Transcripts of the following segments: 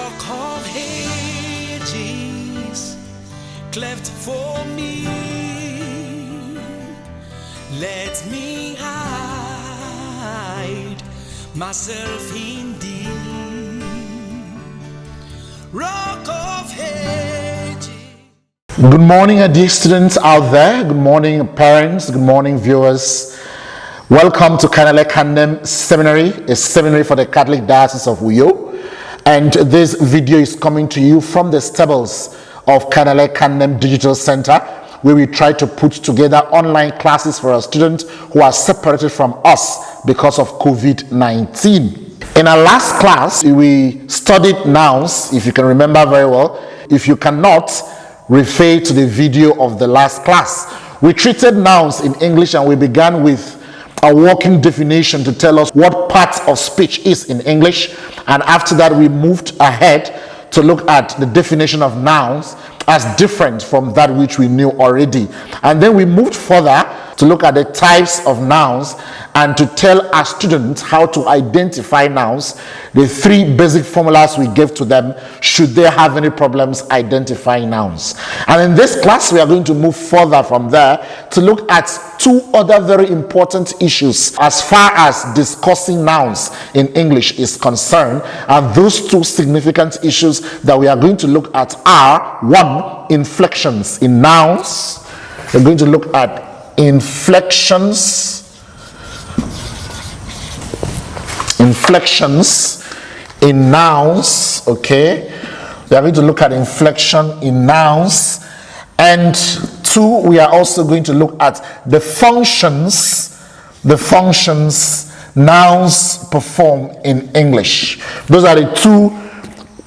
Rock of ages, cleft for me, let me hide myself in thee. Rock of ages. Good morning, dear students out there. Good morning, parents. Good morning, viewers. Welcome to Cardinal Ekandem Seminary, a seminary for the Catholic Diocese of Uyo. And this video is coming to you from the stables of Cardinal Ekandem Digital Center, where we try to put together online classes for our students who are separated from us because of COVID-19. In our last class, we studied nouns, if you can remember very well. If you cannot, refer to the video of the last class. We treated nouns in English and we began with a working definition to tell us what part of speech is in English, and after that we moved ahead to look at the definition of nouns as different from that which we knew already, and then we moved further to look at the types of nouns and to tell our students how to identify nouns, the three basic formulas we gave to them should they have any problems identifying nouns. And in this class we are going to move further from there to look at two other very important issues as far as discussing nouns in English is concerned, and those two significant issues that we are going to look at are: one, inflections in nouns. We're going to look at inflections in nouns. Okay, we are going to look at inflection in nouns. And two, we are also going to look at the functions nouns perform in English. Those are the two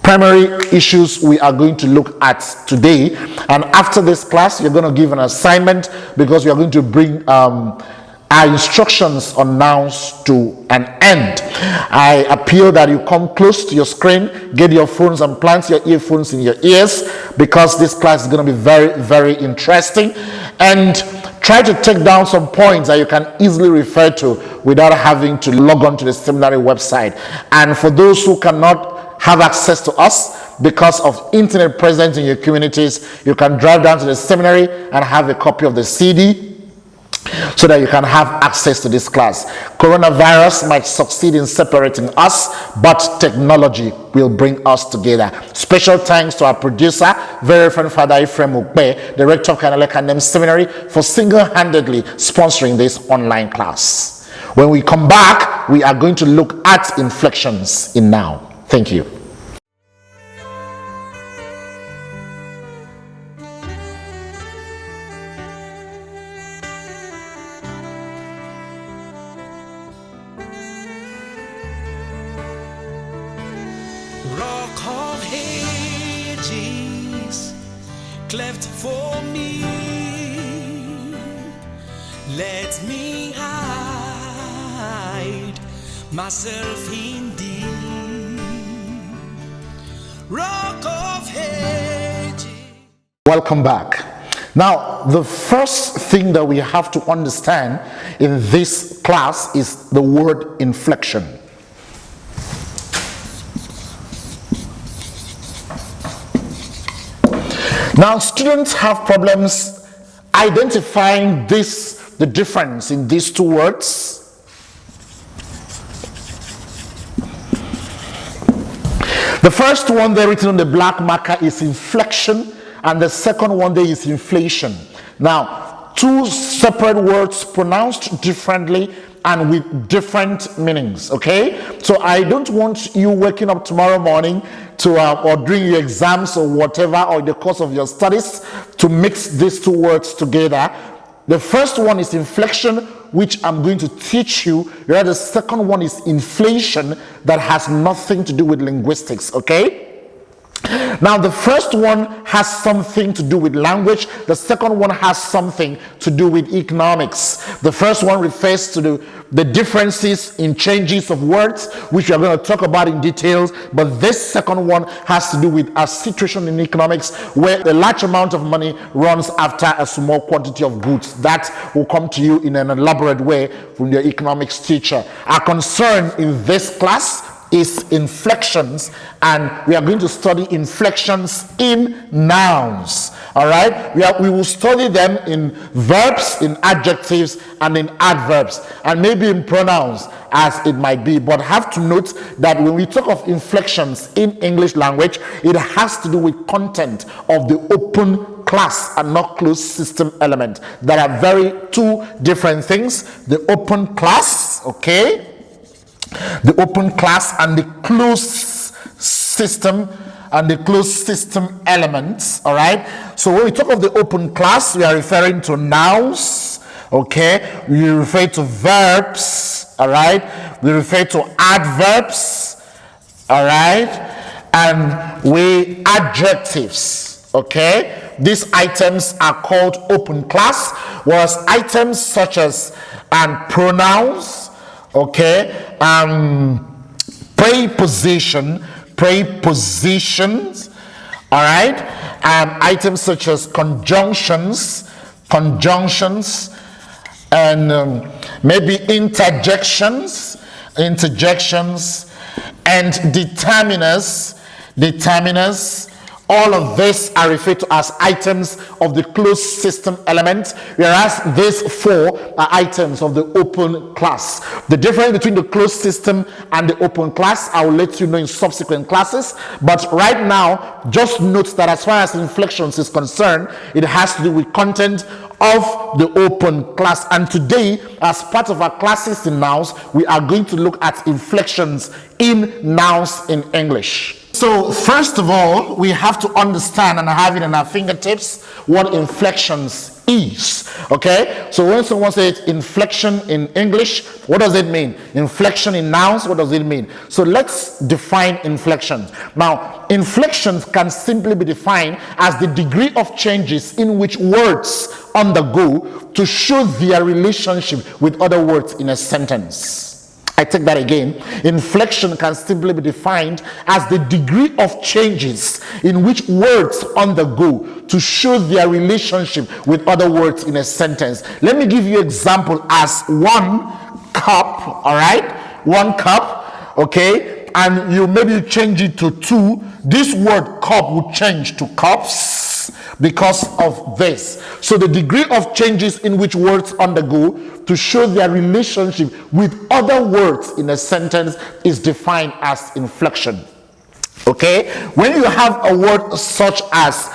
primary issues we are going to look at today. And after this class, you're going to give an assignment because we are going to bring our instructions on nouns to an end. I appeal that you come close to your screen, get your phones and plant your earphones in your ears, because this class is going to be very, very interesting. And try to take down some points that you can easily refer to without having to log on to the seminary website. And for those who cannot have access to us because of internet presence in your communities, you can drive down to the seminary and have a copy of the CD so that you can have access to this class. Coronavirus might succeed in separating us, but technology will bring us together. Special thanks to our producer, very Reverend Father Ephraim Ukbe, the rector of Cardinal Ekandem Seminary, for single-handedly sponsoring this online class. When we come back, we are going to look at inflections in noun. Thank you. Rock of ages, cleft for me, let me hide myself in thee. Rock of ages. Welcome back. Now, the first thing that we have to understand in this class is the word inflection. Now, students have problems identifying the difference in these two words. The first one there written on the black marker is inflection, and the second one there is inflation. Now, two separate words pronounced differently and with different meanings. Okay, so I don't want you waking up tomorrow morning to or during your exams or whatever, or in the course of your studies, to mix these two words together. The first one is inflection, which I'm going to teach you. Whereas the second one is inflation, that has nothing to do with linguistics. Okay, now the first one has something to do with language, the second one has something to do with economics. The first one refers to the differences in changes of words, which we are going to talk about in details, but this second one has to do with a situation in economics where a large amount of money runs after a small quantity of goods. That will come to you in an elaborate way from your economics teacher. Our concern in this class is inflections, and we are going to study inflections in nouns. All right, we will study them in verbs, in adjectives, and in adverbs, and maybe in pronouns as it might be. But have to note that when we talk of inflections in English language, it has to do with content of the open class and not closed system element. There are very two different things: the open class, okay, the open class, and the closed system elements. All right, so when we talk of the open class, we are referring to nouns, okay, we refer to verbs, all right, we refer to adverbs, all right, and we adjectives, okay. These items are called open class, whereas items such as pronouns, okay, prepositions, all right, items such as conjunctions, and maybe interjections, and determiners. All of these are referred to as items of the closed system element, whereas these four are items of the open class. The difference between the closed system and the open class, I will let you know in subsequent classes. But right now, just note that as far as inflections is concerned, it has to do with content of the open class. And today, as part of our classes in nouns, we are going to look at inflections in nouns in English. So first of all, we have to understand and have it in our fingertips what inflections is. Okay, so when someone says inflection in English, what does it mean? Inflection in nouns, what does it mean? So let's define inflections. Now, inflections can simply be defined as the degree of changes in which words undergo to show their relationship with other words in a sentence. I take that again. Inflection can simply be defined as the degree of changes in which words undergo to show their relationship with other words in a sentence. Let me give you an example as one cup, all right? One cup, okay? And you maybe change it to two. This word cup would change to cups because of this. So the degree of changes in which words undergo to show their relationship with other words in a sentence is defined as inflection. Okay, when you have a word such as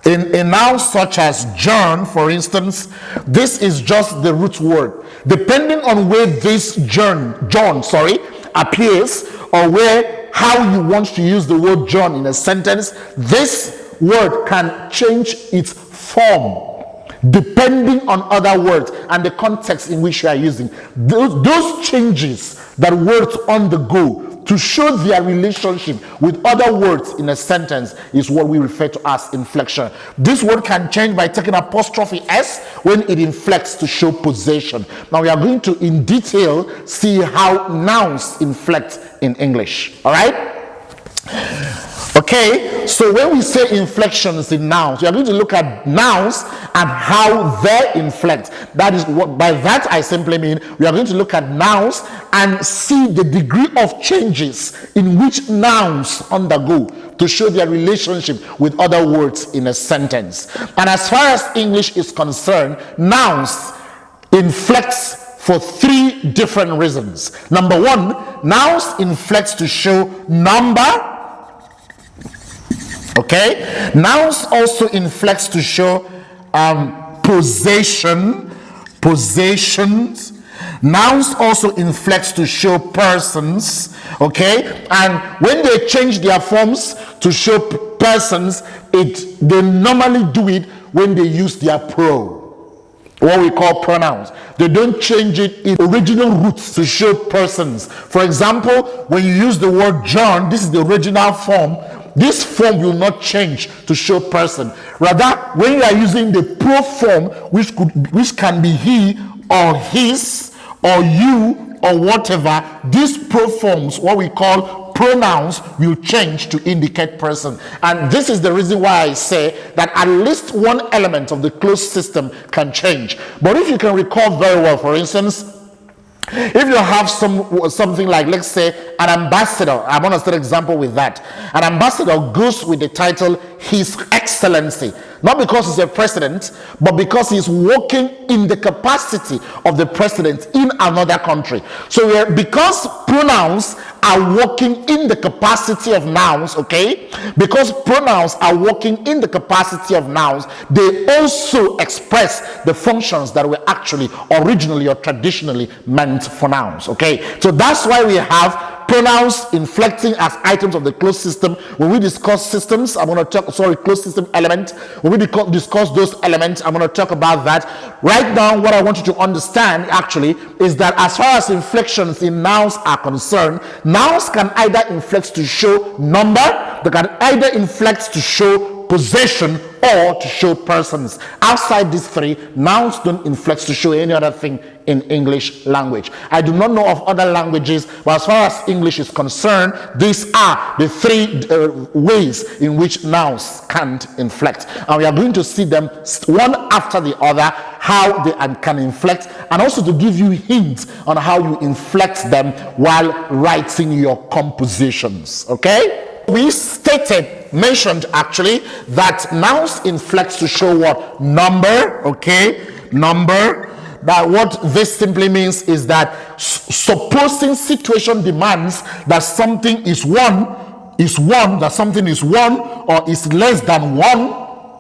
a noun such as John, for instance, this is just the root word. Depending on where this John appears, or how you want to use the word John in a sentence, this word can change its form depending on other words and the context in which you are using. Those changes that words undergo to show their relationship with other words in a sentence is what we refer to as inflection. This word can change by taking apostrophe S when it inflects to show possession. Now we are going to in detail see how nouns inflect in English. All right? Okay, so when we say inflections in nouns, we are going to look at nouns and how they inflect. That is what, by that I simply mean, we are going to look at nouns and see the degree of changes in which nouns undergo to show their relationship with other words in a sentence. And as far as English is concerned, nouns inflects for three different reasons. Number one, nouns inflects to show number. Okay, nouns also inflects to show possessions. Nouns also inflects to show persons. Okay, and when they change their forms to show persons, they normally do it when they use their what we call pronouns. They don't change it in original roots to show persons. For example, when you use the word John, this is the original form. This form will not change to show person. Rather, when you are using the pro form, which can be he or his or you or whatever, these pro forms, what we call pronouns, will change to indicate person. And this is the reason why I say that at least one element of the closed system can change. But if you can recall very well, for instance, if you have something like, let's say, an ambassador, I want to start an example with that. An ambassador goes with the title His Excellency, not because he's a president, but because he's working in the capacity of the president in another country. So because pronouns are working in the capacity of nouns, okay? Because pronouns are working in the capacity of nouns, they also express the functions that were actually originally or traditionally meant for nouns, okay? So that's why we have pronouns inflecting as items of the closed system. When we discuss systems, I'm going to talk, closed system element. When we discuss those elements, I'm going to talk about that. Right now, what I want you to understand actually is that as far as inflections in nouns are concerned, nouns can either inflect to show number, they can either inflect to show possession, or to show persons. Outside these three, nouns don't inflect to show any other thing in English language. I do not know of other languages, but as far as English is concerned, these are the three ways in which nouns can't inflect. And we are going to see them one after the other, how they can inflect, and also to give you hints on how you inflect them while writing your compositions. Okay? We mentioned actually that nouns inflect to show what? Number, okay? Number. That what this simply means is that supposing situation demands that something is one, that something is one or is less than one,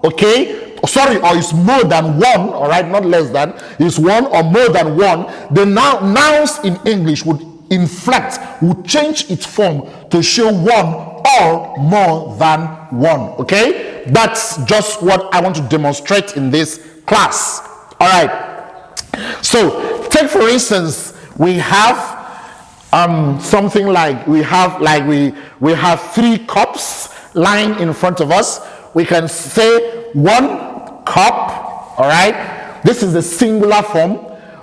okay? Or is more than one, all right? Not less than, is one or more than one. The nouns in English would inflect, would change its form to show one or more than one, okay? That's just what I want to demonstrate in this class. All right. So take for instance, we have something like we have 3 cups lying in front of us. We can say 1 cup, all right? This is the singular form,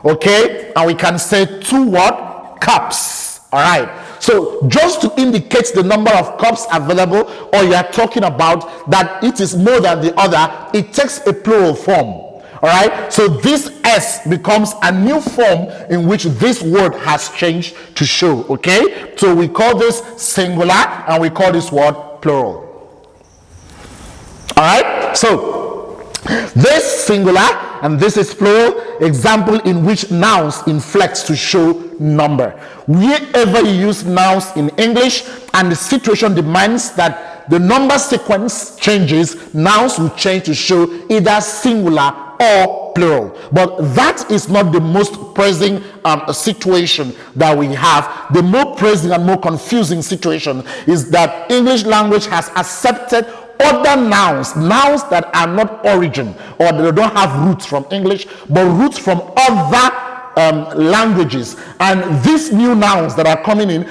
okay? And we can say 2 what? Cups, all right? So just to indicate the number of cups available, or you are talking about that it is more than the other, it takes a plural form. All right, so this S becomes a new form in which this word has changed to show. Okay, so we call this singular and we call this word plural. All right, so this singular and this is plural, example in which nouns inflect to show number. Wherever you use nouns in English and the situation demands that the number sequence changes, nouns will change to show either singular or plural. But that is not the most pressing situation that we have. The more pressing and more confusing situation is that English language has accepted other nouns that are not origin, or they don't have roots from English, but roots from other languages. And these new nouns that are come in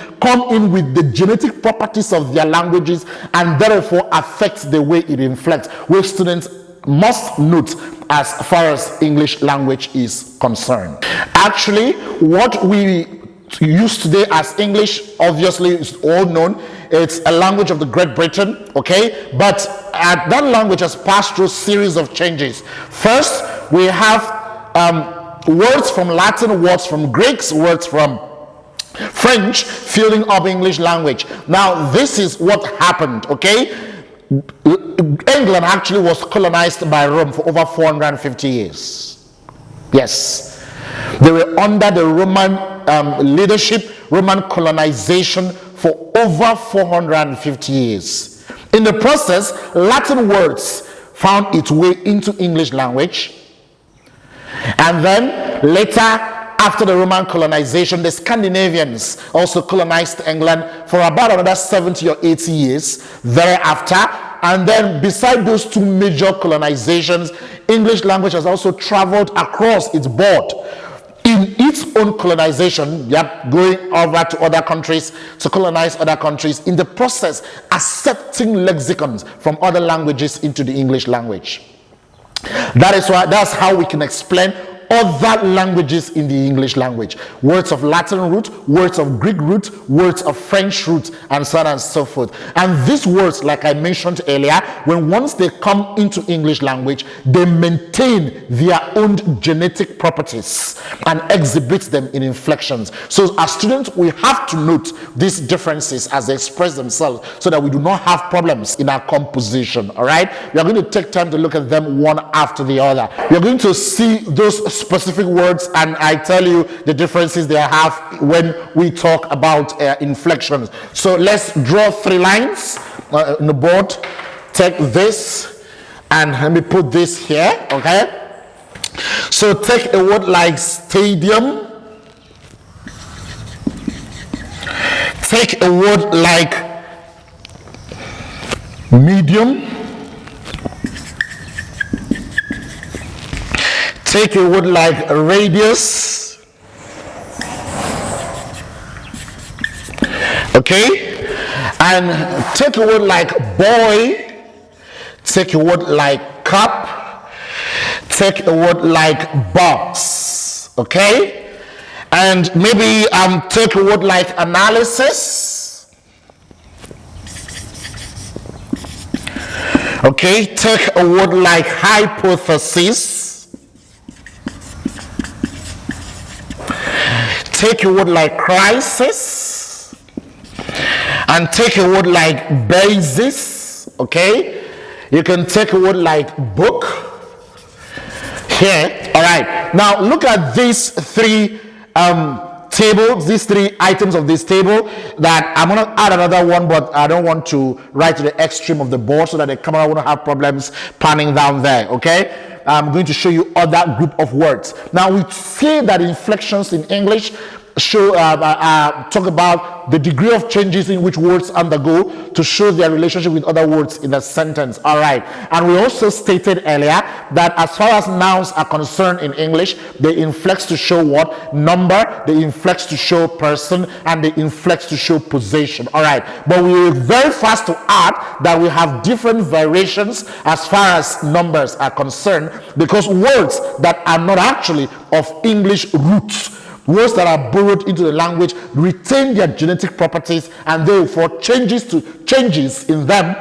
with the genetic properties of their languages, and therefore affect the way it inflects, which students must note as far as English language is concerned. Actually, what we use today as English obviously is all known. It's a language of the Great Britain, okay? But that language has passed through a series of changes. First, we have words from Latin, words from Greek, words from French filling up English language. Now, this is what happened, okay? England actually was colonized by Rome for over 450 years. Yes. They were under the Roman leadership, Roman colonization for over 450 years. In the process, Latin words found its way into English language. And then later, after the Roman colonization, the Scandinavians also colonized England for about another 70 or 80 years thereafter. And then beside those 2 major colonizations, English language has also traveled across its board in its own colonization, going over to other countries to colonize other countries, in the process accepting lexicons from other languages into the English language. That's how we can explain other languages in the English language. Words of Latin root, words of Greek root, words of French root, and so on and so forth. And these words, like I mentioned earlier, when once they come into English language, they maintain their own genetic properties and exhibit them in inflections. So as students, we have to note these differences as they express themselves so that we do not have problems in our composition. All right, we are going to take time to look at them one after the other. We are going to see those specific words, and I tell you the differences they have when we talk about inflections. So let's draw 3 lines on the board. Take this and let me put this here. Okay, so take a word like stadium. Take a word like medium. Take a word like radius. Okay, and take a word like boy. Take a word like cup. Take a word like box. Okay, and maybe take a word like analysis. Okay, take a word like hypothesis. Take a word like crisis, and take a word like basis. Okay, you can take a word like book here. All right, now look at these 3 tables, these 3 items of this table, that I'm going to add another one, but I don't want to write to the extreme of the board so that the camera won't have problems panning down there. Okay, I'm going to show you other group of words. Now we say that inflections in English show talk about the degree of changes in which words undergo to show their relationship with other words in a sentence. All right, and we also stated earlier that as far as nouns are concerned in English, they inflex to show what? Number, they inflex to show person, and they inflex to show possession. All right, but we were very fast to add that we have different variations as far as numbers are concerned, because words that are not actually of English roots, words that are borrowed into the language, retain their genetic properties, and therefore changes in them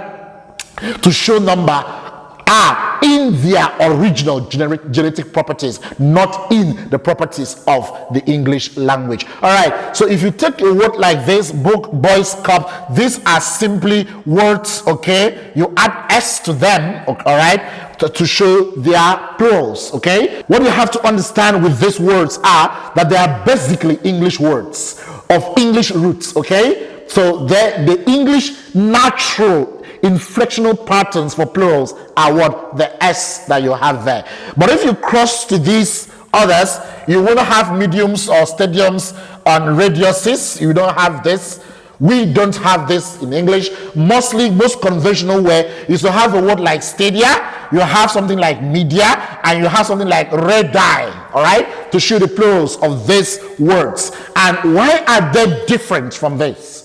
to show number are in their original genetic properties, not in the properties of the English language. All right, so if you take a word like this, book, boys, cup, these are simply words. Okay, you add s to them. All right, to show their plurals. Okay, what you have to understand with these words are that they are basically English words of English roots. Okay, so the English natural inflectional patterns for plurals are what? The s that you have there. But if you cross to these others, you won't have mediums or stadiums on radiuses. You don't have this. We don't have this in English. Most conventional way is to have a word like stadia, you have something like media, and you have something like red dye. All right, to show the plurals of these words. And why are they different from this?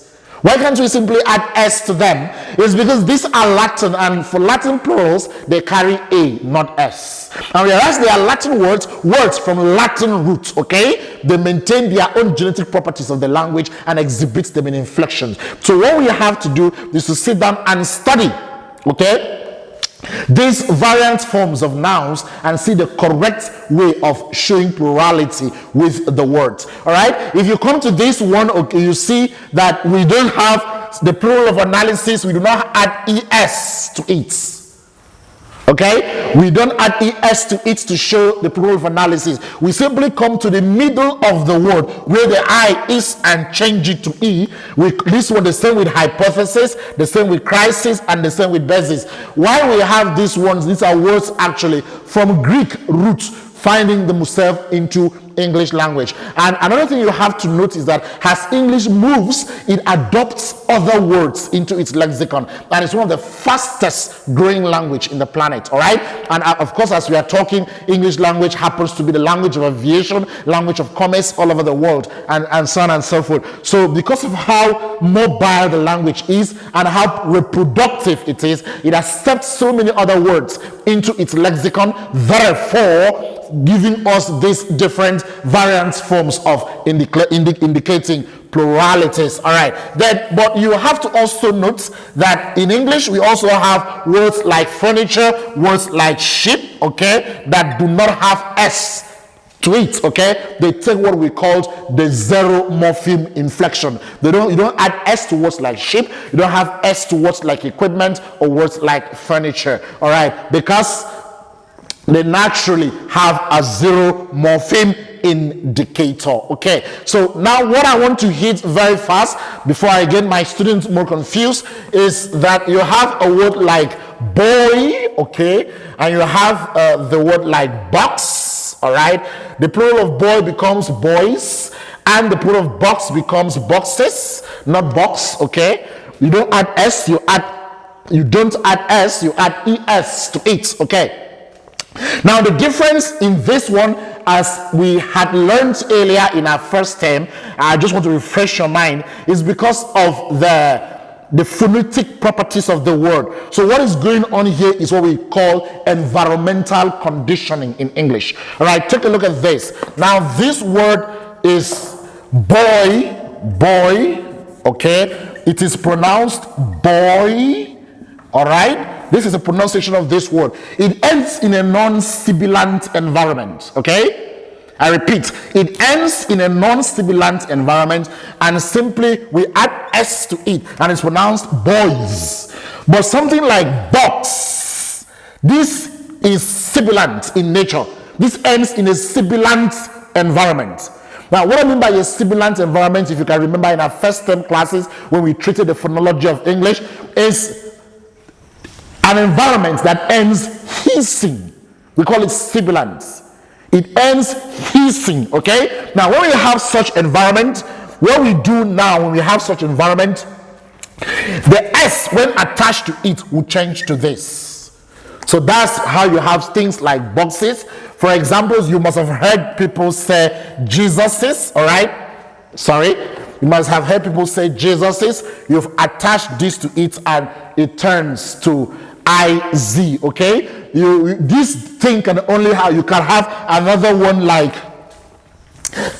Why can't we simply add s to them? It's because these are Latin, and for Latin plurals, they carry a, not s. And whereas they are Latin words from Latin roots, okay, they maintain their own genetic properties of the language and exhibit them in inflections. So what we have to do is to sit down and study, okay, these variant forms of nouns and see the correct way of showing plurality with the words. All right, if you come to this one, okay, you see that we don't have the plural of analysis. We do not add es to it. Okay, we don't add es to it to show the plural of analysis. We simply come to the middle of the word where the I is and change it to e. This one the same with hypothesis, the same with crisis, and the same with basis. Why we have these ones? These are words actually from Greek roots finding themselves into English language. And another thing you have to note is that as English moves, it adopts other words into its lexicon, and it's one of the fastest growing language in the planet. All right, and of course, as we are talking, English language happens to be the language of aviation, language of commerce all over the world, and so on and so forth. So because of how mobile the language is and how reproductive it is, it accepts so many other words into its lexicon, therefore giving us these different variant forms of indicating pluralities. All right, then, but you have to also note that in English we also have words like furniture, words like sheep, okay, that do not have s to it. Okay, they take what we call the zero morpheme inflection. You don't add s to words like sheep, you don't have s to words like equipment or words like furniture. All right, because they naturally have a zero morpheme indicator. Okay, so now what I want to hit very fast before I get my students more confused is that you have a word like boy, okay, and you have the word like box. All right, the plural of boy becomes boys and the plural of box becomes boxes, not box. Okay, you don't add s, you don't add s, you add es to it. Okay, now the difference in this one, as we had learned earlier in our first term, I just want to refresh your mind, is because of the phonetic properties of the word. So what is going on here is what we call environmental conditioning in English. All right, take a look at this. Now this word is boy, okay, it is pronounced boy. All right, this is a pronunciation of this word. It ends in a non-sibilant environment. Okay, I repeat, it ends in a non-sibilant environment, and simply we add s to it and it's pronounced boys. But something like box, this is sibilant in nature. This ends in a sibilant environment. Now, what I mean by a sibilant environment, if you can remember in our first term classes when we treated the phonology of English, is an environment that ends hissing. We call it sibilant. It ends hissing. Okay, now when we have such environment, what we do now when we have such environment, the s when attached to it will change to this. So that's how you have things like boxes. For example, you must have heard people say Jesuses. All right, sorry, you must have heard people say Jesuses. You've attached this to it and it turns to IZ. Okay, this thing can only have, you can have another one like,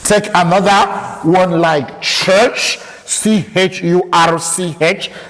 take another one like church, CHURCH.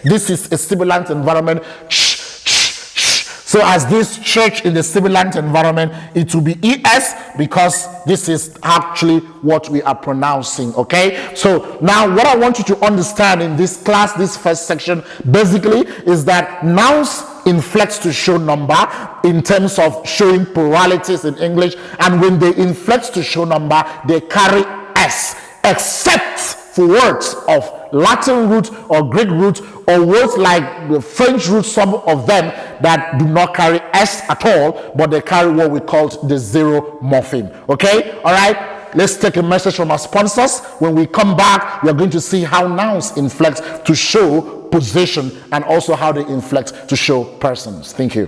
This is a sibilant environment. So as this church in the sibilant environment, it will be ES because this is actually what we are pronouncing. Okay, so now what I want you to understand in this class, this first section, basically is that nouns inflect to show number in terms of showing pluralities in English, and when they inflect to show number, they carry S, except for words of Latin root or Greek root or words like the French root, some of them that do not carry S at all, but they carry what we call the zero morpheme. Okay, all right, let's take a message from our sponsors. When we come back, we are going to see how nouns inflect to show position and also how they inflect to show persons. Thank you.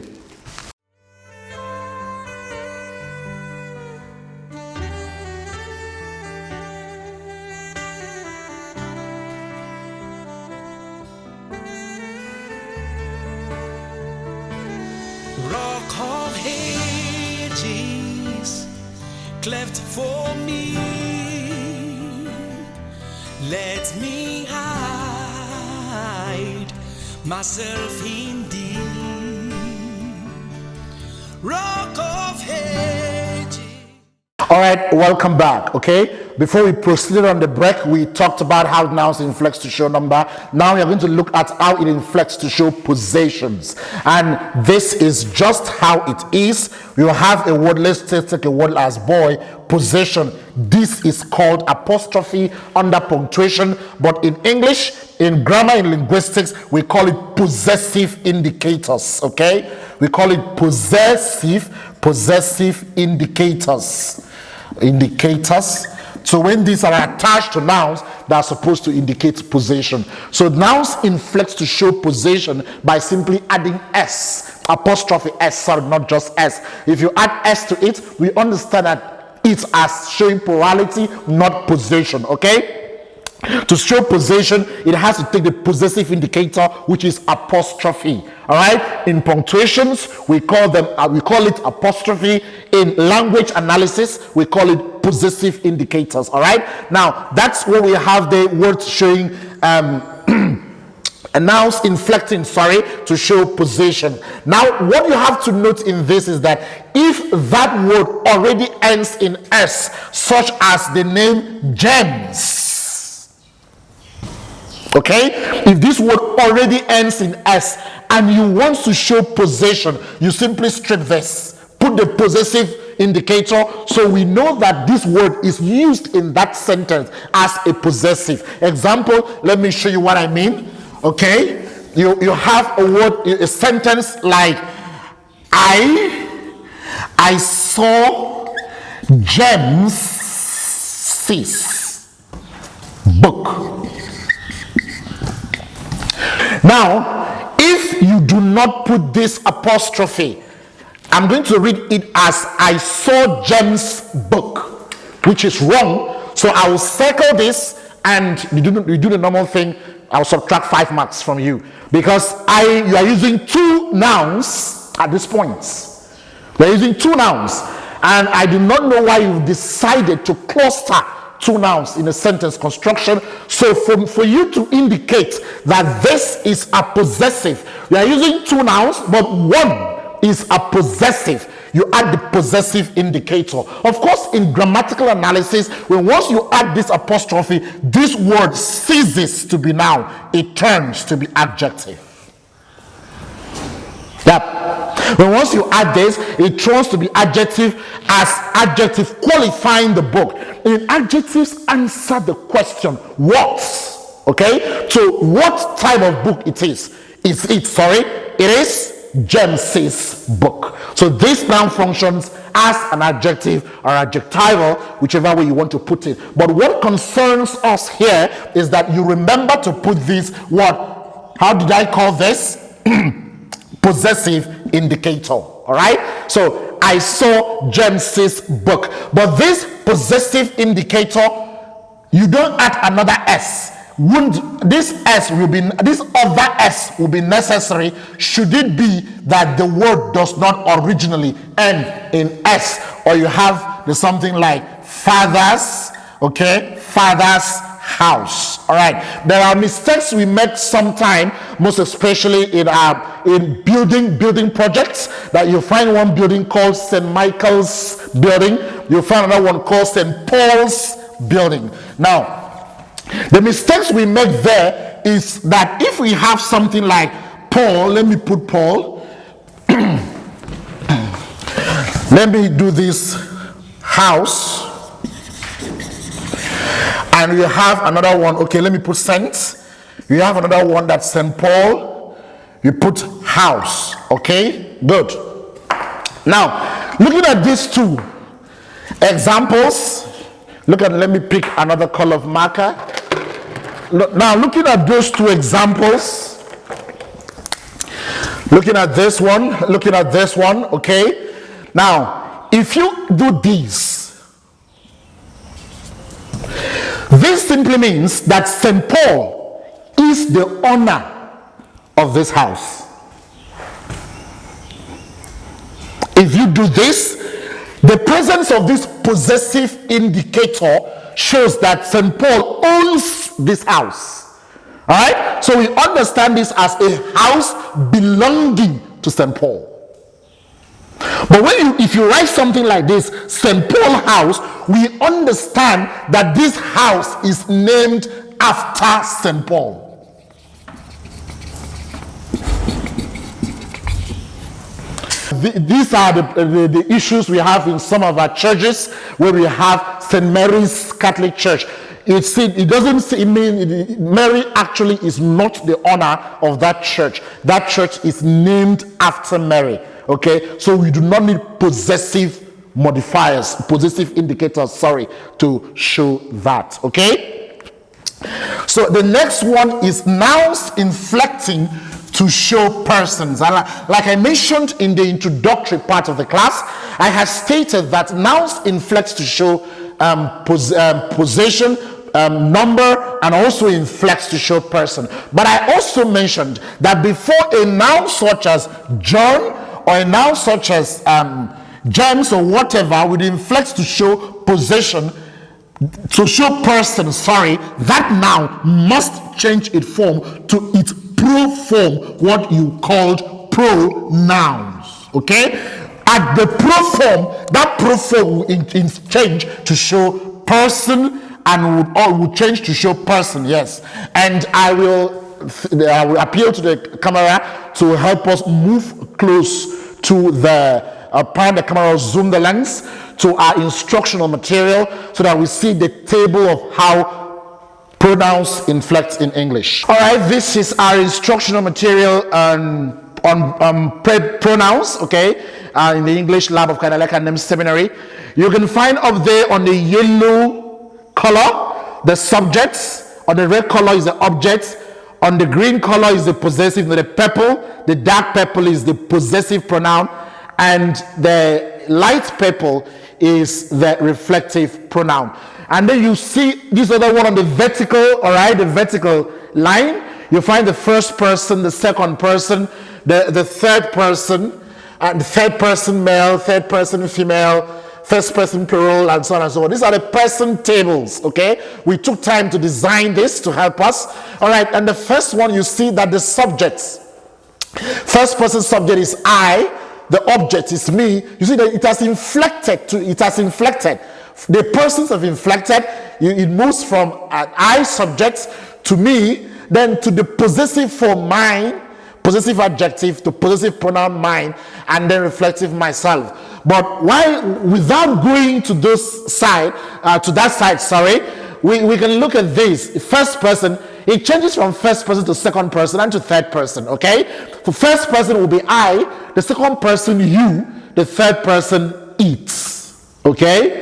Rock of ages, cleft for me, let me hide myself in thee. Rock of ages. All right, welcome back. Okay, before we proceeded on the break, we talked about how nouns inflects to show number. Now we are going to look at how it inflects to show possessions, and this is just how it is. We will have a word. Let's take a word as boy, possession. This is called apostrophe under punctuation, but in English, in grammar, in linguistics, we call it possessive indicators. Okay, we call it possessive indicators. Indicators. So when these are attached to nouns, they are supposed to indicate possession. So nouns inflect to show possession by simply adding s, apostrophe s, sorry, not just s. If you add s to it, we understand that it's as showing plurality, not possession, okay? To show possession, it has to take the possessive indicator, which is apostrophe. All right. In punctuations, we call it apostrophe. In language analysis, we call it possessive indicators. All right. Now that's where we have the words showing nouns inflecting, to show possession. Now, what you have to note in this is that if that word already ends in s, such as the name gems. Okay, if this word already ends in s and you want to show possession, you simply strip this, put the possessive indicator, so we know that this word is used in that sentence as a possessive. Example, let me show you what I mean. Okay, you have a word, a sentence like I saw James's book. Now, if you do not put this apostrophe, I'm going to read it as I saw James' book, which is wrong. So I will circle this, and you do the normal thing. I'll subtract 5 marks from you, because you are using two nouns at this point. You are using two nouns, and I do not know why you've decided to cluster two nouns in a sentence construction. So for you to indicate that this is a possessive, you are using two nouns, but one is a possessive. You add the possessive indicator. Of course, in grammatical analysis, once you add this apostrophe, this word ceases to be noun. It turns to be adjective. Yep. When once you add this, it turns to be adjective, as adjective qualifying the book. And adjectives answer the question, what? Okay? So what type of book it is? It is James's book. So this noun functions as an adjective or adjectival, whichever way you want to put it. But what concerns us here is that you remember to put this, how did I call this? Possessive indicator. All right, so I saw James's book, but this possessive indicator, you don't add another s. This other s will be necessary should it be that the word does not originally end in s, or you have something like father's, okay, father's house. All right, there are mistakes we make sometime, most especially in building projects, that you find one building called St. Michael's building, you find another one called St. Paul's building. Now, the mistakes we make there is that if we have something like Paul, let me put Paul, let me do this house, and we have another one, okay, let me put Saint. We have another one that's St. Paul, you put house, okay, good. Now, looking at these two examples, let me pick another color of marker. Now, looking at those two examples, looking at this one, okay. Now, if you do this simply means that St. Paul is the owner of this house. If you do this, the presence of this possessive indicator shows that St. Paul owns this house. All right, so we understand this as a house belonging to St. Paul. But if you write something like this, St. Paul house, we understand that this house is named after St. Paul. These are the issues we have in some of our churches, where we have St. Mary's Catholic Church. It doesn't mean Mary actually is not the owner of that church. That church is named after Mary. Okay, so we do not need possessive modifiers, possessive indicators, sorry, to show that. Okay? So the next one is nouns inflecting to show persons. And like I mentioned in the introductory part of the class, I have stated that nouns inflect to show possession, number, and also inflects to show person. But I also mentioned that before a noun such as John or a noun such as James or whatever would inflect to show possession, to show person, sorry, that noun must change its form to its pro form, what you called pronouns. Okay? At the pro form, that pro form will change to show person and would change to show person, yes. And I will appeal to the camera to help us move close to the the camera, zoom the lens to our instructional material so that we see the table of how pronouns inflect in English. All right, this is our instructional material on pronouns, okay, in the English lab of Cardinal Ekandem Seminary. You can find up there on the yellow color the subjects, on the red color is the object, on the green color is the possessive, the purple, the dark purple is the possessive pronoun, and the light purple is the reflective pronoun. And then you see this other one on the vertical, all right, the vertical line. You find the first person, the second person, the third person, and the third person male, third person female, first person plural, and so on and so on. These are the person tables, okay? We took time to design this to help us. All right, and the first one, you see that the subjects, first person subject is I, the object is me. You see that it has inflected. The persons have inflected. It moves from an I subject to me, then to the possessive form mine, possessive adjective to possessive pronoun mine, and then reflective myself. But without going to those side, to that side, sorry, we can look at this. First person, it changes from first person to second person and to third person, okay? For first person will be I, the second person you, the third person eats, okay?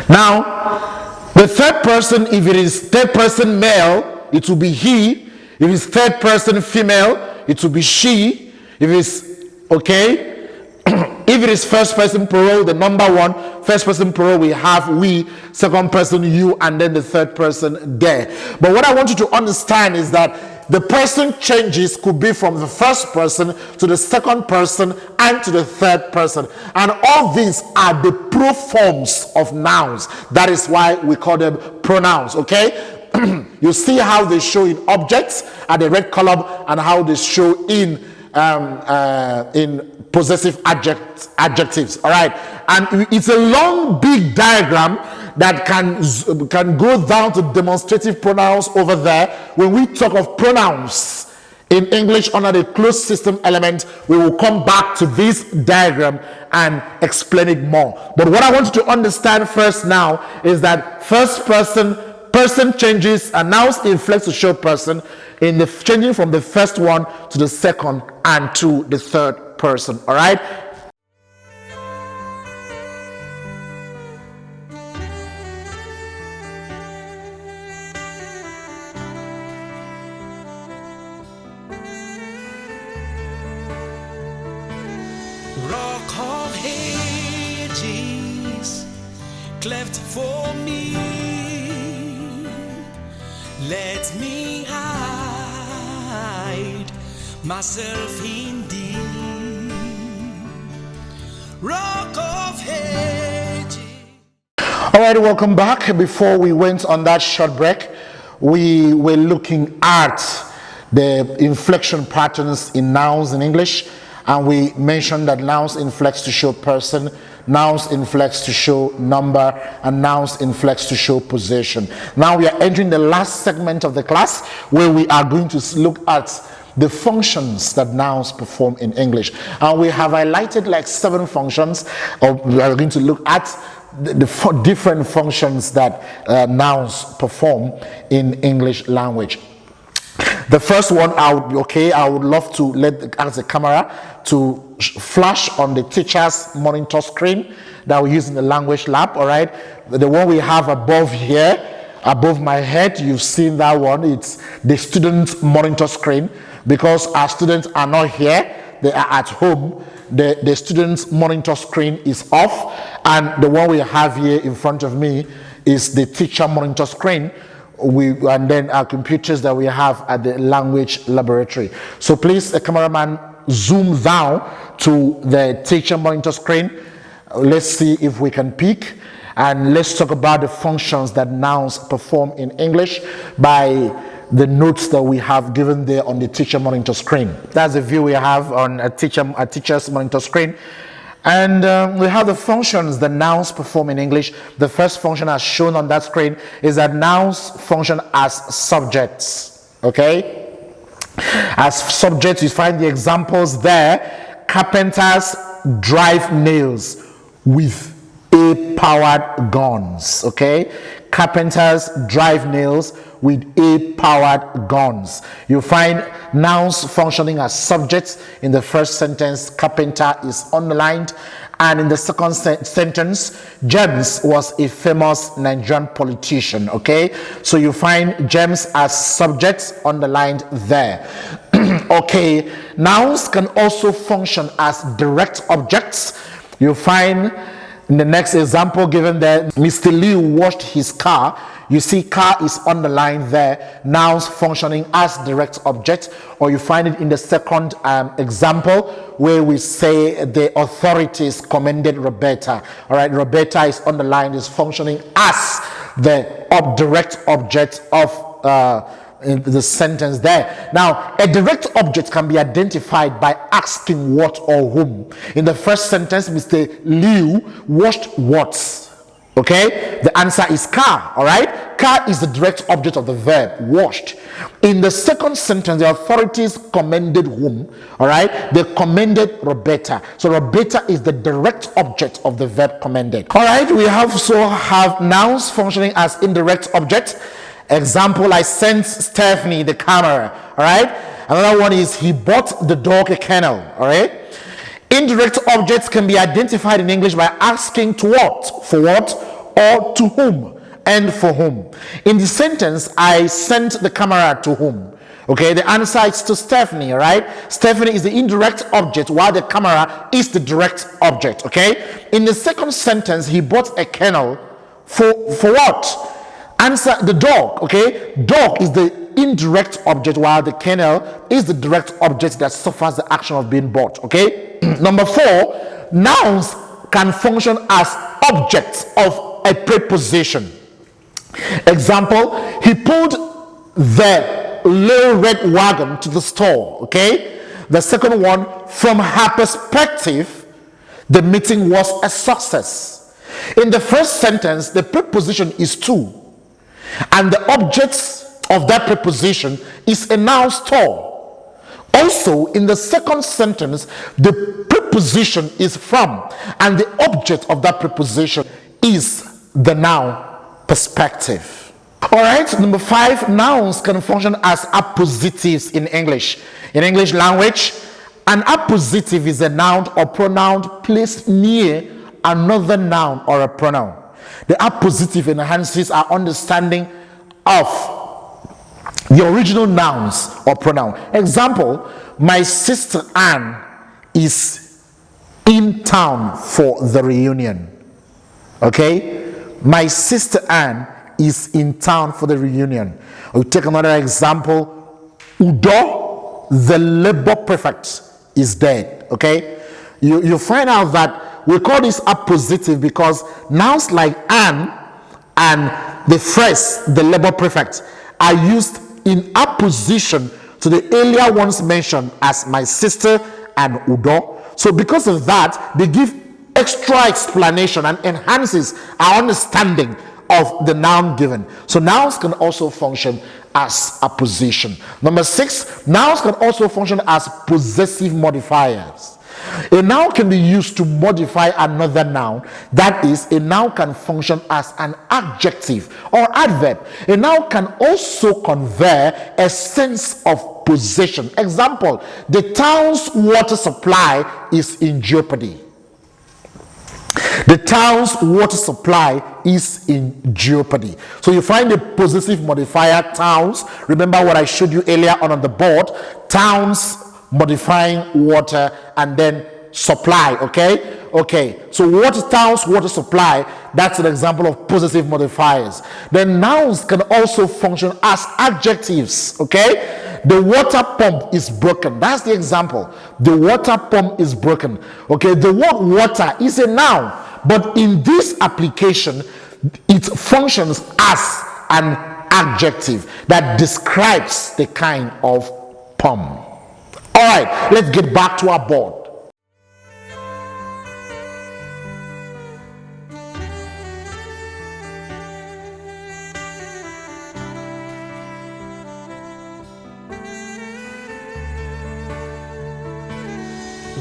Now, the third person, if it is third person male, it will be he. If it's third person female, it will be she. If it's, okay? If it is first person plural, the number one, first person plural, we have we, second person you, and then the third person there. But what I want you to understand is that the person changes could be from the first person to the second person and to the third person. And all these are the pro forms of nouns. That is why we call them pronouns, okay? You see how they show in objects at the red column and how they show in possessive adjectives. All right, and it's a long big diagram that can go down to demonstrative pronouns over there. When we talk of pronouns in English under the closed system element, we will come back to this diagram and explain it more. But what I want you to understand first now is that first person changes, and nouns inflects to show person in the changing from the first one to the second and to the third person. All right. Rock of ages, cleft for me, let me hide myself in thee. Rock of ages. All right, welcome back. Before we went on that short break, we were looking at the inflection patterns in nouns in English, and we mentioned that nouns inflects to show person, nouns inflects to show number, and nouns inflects to show possession. Now we are entering the last segment of the class where we are going to look at the functions that nouns perform in English. And we have highlighted like 7 functions, or we are going to look at the 4 different functions that nouns perform in English language. The first one, I would love to ask the camera to flash on the teacher's monitor screen that we use in the language lab. All right, the one we have above here, above my head, you've seen that one. It's the student's monitor screen. Because our students are not here, they are at home, the student's monitor screen is off, and the one we have here in front of me is the teacher monitor screen, and then our computers that we have at the language laboratory. So please, cameraman, zoom down to the teacher monitor screen. Let's see if we can peek, and let's talk about the functions that nouns perform in English by the notes that we have given there on the teacher monitor screen. That's the view we have on a teacher's monitor screen. And we have the functions that nouns perform in English. The first function as shown on that screen is that nouns function as subjects. Okay? As subjects, you find the examples there. Carpenters drive nails with A-powered guns. Okay? Carpenters drive nails with A-powered guns. You find nouns functioning as subjects. In the first sentence, carpenter is underlined, and in the second sentence, James was a famous Nigerian politician. Okay, so you find James as subjects underlined there. Okay, nouns can also function as direct objects. You find in the next example given there, Mr. Lee washed his car. You see car is underlined there, nouns functioning as direct object. Or you find it in the second example where we say the authorities commended Roberta. All right, Roberta is underlined, is functioning as the direct object of in the sentence there. Now, a direct object can be identified by asking what or whom. In the first sentence, Mr. Liu washed what? Okay, the answer is car. All right, car is the direct object of the verb washed. In the second sentence, the authorities commended whom? All right, they commended Roberta. So Roberta is the direct object of the verb commended. All right, we also have nouns functioning as indirect objects. Example, I sent Stephanie the camera. All right, another one is he bought the dog a kennel. All right. Indirect objects can be identified in English by asking to what, for what, or to whom, and for whom. In the sentence, I sent the camera to whom? Okay, the answer is to Stephanie, all right? Stephanie is the indirect object, while the camera is the direct object, okay? In the second sentence, he bought a kennel for what? Answer, the dog, okay? Dog is the indirect object, while the kennel is the direct object that suffers the action of being bought, okay? Number 4, nouns can function as objects of a preposition. Example, he pulled the little red wagon to the store, okay? The second one, from her perspective, the meeting was a success. In the first sentence, the preposition is to, and the object of that preposition is a noun store. Also, in the second sentence, the preposition is from, and the object of that preposition is the noun perspective. All right, number 5, nouns can function as appositives in English. In English language, an appositive is a noun or pronoun placed near another noun or a pronoun. The appositive enhances our understanding of the original nouns or pronoun. Example, my sister Anne is in town for the reunion. Okay, my sister Anne is in town for the reunion. We'll take another example. Udo, the labor prefect, is dead. Okay, you find out that we call this appositive because nouns like Anne and the phrase the labor prefect are used in apposition to the earlier ones mentioned as my sister and Udo. So because of that, they give extra explanation and enhances our understanding of the noun given. So nouns can also function as apposition. Number 6, nouns can also function as possessive modifiers. A noun can be used to modify another noun. That is, a noun can function as an adjective or adverb. A noun can also convey a sense of possession. Example, the town's water supply is in jeopardy. The town's water supply is in jeopardy. So you find the possessive modifier towns. Remember what I showed you earlier on the board. Towns modifying water and then supply. Okay, so water towns, water supply, that's an example of possessive modifiers. Then nouns can also function as adjectives. Okay, the water pump is broken. That's the example. The water pump is broken. Okay, the word water is a noun, but in this application it functions as an adjective that describes the kind of pump. All right, let's get back to our board.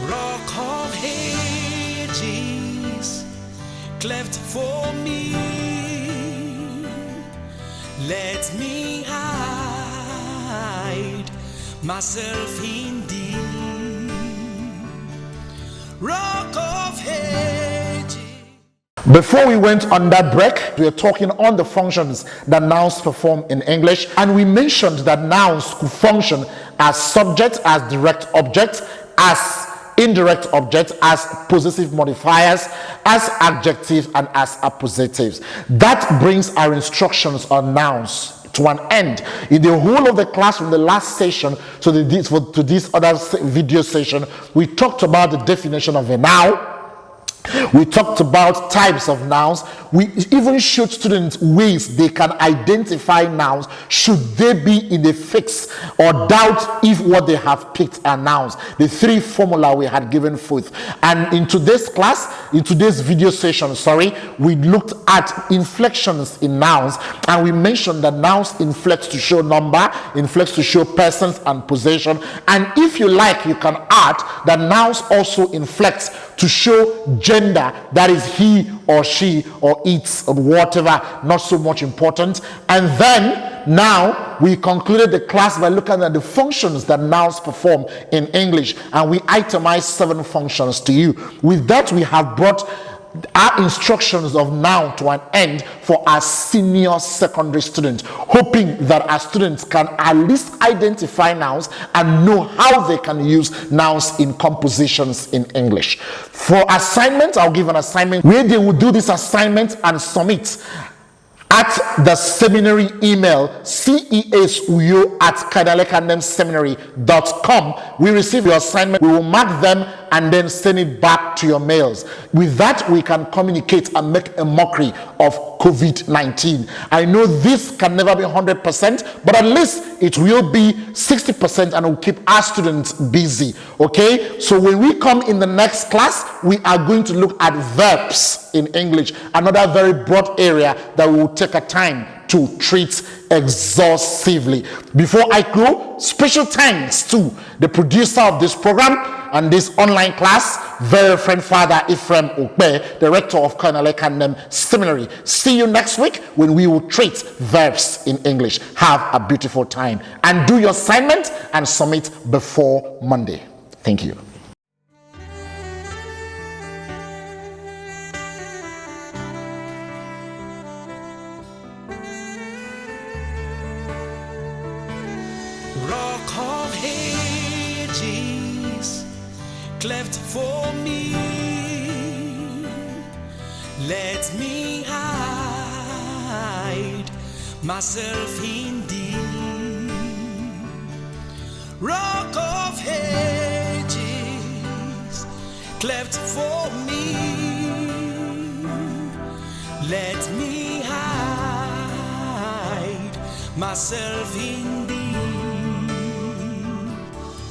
Rock of ages, cleft for me, let me hide myself in thee. Rock of ages. Before we went on that break, we were talking on the functions that nouns perform in English, and we mentioned that nouns could function as subject, as direct object, as indirect objects, as possessive modifiers, as adjectives, and as appositives. That brings our instructions on nouns to an end. In the whole of the class from the last session to this other video session, we talked about the definition of a noun. We talked about types of nouns. We even showed students ways they can identify nouns should they be in a fix or doubt if what they have picked are nouns. The three formula we had given forth. And in today's class, in today's video session, we looked at inflections in nouns, and we mentioned that nouns inflect to show number, inflects to show persons and possession. And if you like, you can add that nouns also inflects to show gender, that is he or she or it or whatever, not so much important. And then now we concluded the class by looking at the functions that nouns perform in English, and we itemized 7 functions to you. With that, we have brought our instructions of noun to an end for our senior secondary students, hoping that our students can at least identify nouns and know how they can use nouns in compositions in English. For assignment, I'll give an assignment where they will do this assignment and submit at the seminary email cesuyo@cardinal-ekandem-seminary.com. We receive your assignment, we will mark them and then send it back to your mails. With that, we can communicate and make a mockery of COVID-19. I know this can never be 100%, but at least it will be 60% and will keep our students busy. Okay, so when we come in the next class, we are going to look at verbs in English, another very broad area that we will take a time to treat exhaustively. Before I go, special thanks to the producer of this program and this online class, very friend Father Ephraim Okbe, director of Cardinal Ekandem Seminary. See you next week when we will treat verbs in English. Have a beautiful time and do your assignment and submit before Monday. Thank you. Rock of ages, cleft for me, let me hide myself in thee. Rock of ages, cleft for me, let me hide myself in thee.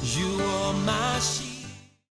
You are my